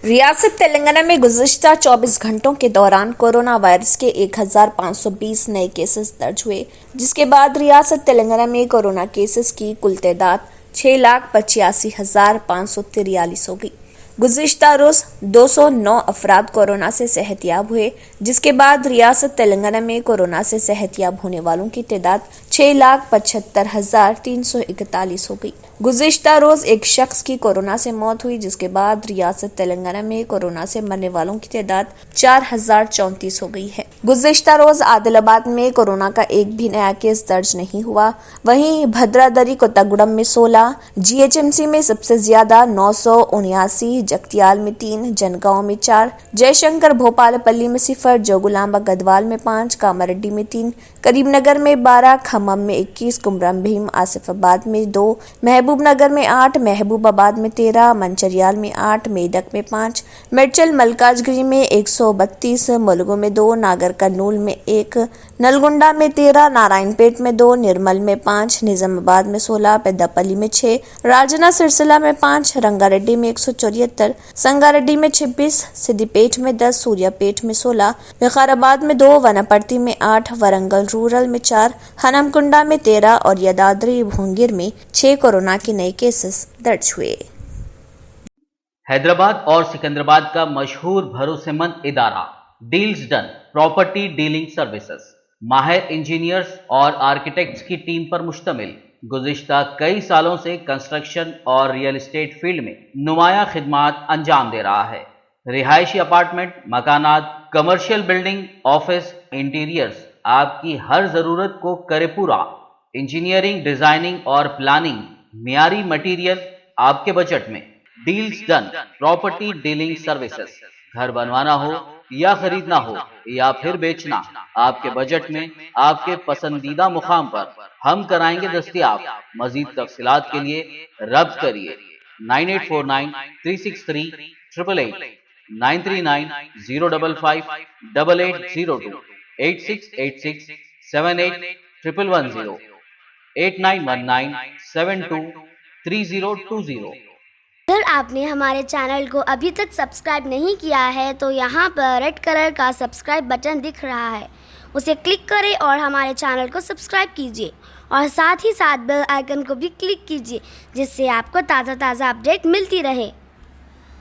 रियासत तेलंगाना में गुज़िश्ता 24 घंटों के दौरान कोरोना वायरस के 1520 नए केसेस दर्ज हुए, जिसके बाद रियासत तेलंगाना में कोरोना केसेस की कुल तादाद 6,85,543 हो गई। गुज़िश्ता रोज 209 अफराद कोरोना से सेहतयाब हुए, जिसके बाद रियासत तेलंगाना में कोरोना से सेहतयाब होने वालों की तादाद 6,75,341 हो गई। गुज़िश्ता रोज एक शख्स की कोरोना से मौत हुई, जिसके बाद रियासत तेलंगाना में कोरोना से मरने वालों की तादाद 4,034 हो गई है। गुज़िश्ता रोज आदिलाबाद में कोरोना का एक भी नया केस दर्ज नहीं हुआ। वहीं भद्रादरी कोत्तागुडम में 16, जीएचएमसी में सबसे ज्यादा 979, जगतियाल में 3, जनगांव में 4, जयशंकर भोपालपल्ली में 0, जोगुलांबा गदवाल में 5, कामारेड्डी में 3, करीमनगर में 12, खम्मम में 21, कुमरम भीम आसिफाबाद में 2, महबूबनगर में 8, महबूबाबाद में 13, मंचरियाल में 8, मेदक में 5, मिर्चल मलकाजगिरी में 132, मुलुगु में 2, नागर कर्नूल में 1, नलगुंडा में 13, नारायणपेट में 2, निर्मल में 5, निजामाबाद में 16, पेद्दापल्ली में 6, राजना सिरसिला में 5, रंगारेड्डी में 174, संगारेड्डी में 26, सिद्दीपेट में 10, सूर्यापेट में 16, विकाराबाद में 2, वनापर्ती में 8, वरंगल रूरल में 4, हनमकुंडा में 13 और यादाद्री भोंगिर में 6 कोरोना के नए केसेस दर्ज हुए। हैदराबाद और सिकंदराबाद का मशहूर भरोसेमंद इदारा deals done property dealing services माहिर इंजीनियर्स और आर्किटेक्ट्स की टीम पर मुश्तमिल गुज़िश्ता कई सालों से कंस्ट्रक्शन और रियल एस्टेट फील्ड में नुमाया खिदमात अंजाम दे रहा है। रिहायशी अपार्टमेंट, मकानात, कमर्शियल बिल्डिंग, ऑफिस, इंटीरियर्स आपकी हर जरूरत को करे पूरा। इंजीनियरिंग, डिजाइनिंग और प्लानिंग, मियारी मटेरियल आपके बजट में। Deals done property dealing services. घर बनवाना हो या खरीदना हो या फिर बेचना, आपके बजट में आपके पसंदीदा मुकाम पर हम कराएंगे दस्तयाब। मजीद तफसीलात के लिए रब्त करिए 9849363888, 9390558802, 8686781110, 8919723020। अगर आपने हमारे चैनल को अभी तक सब्सक्राइब नहीं किया है तो यहाँ पर रेड कलर का सब्सक्राइब बटन दिख रहा है, उसे क्लिक करें और हमारे चैनल को सब्सक्राइब कीजिए और साथ ही साथ बेल आइकन को भी क्लिक कीजिए, जिससे आपको ताज़ा अपडेट मिलती रहे।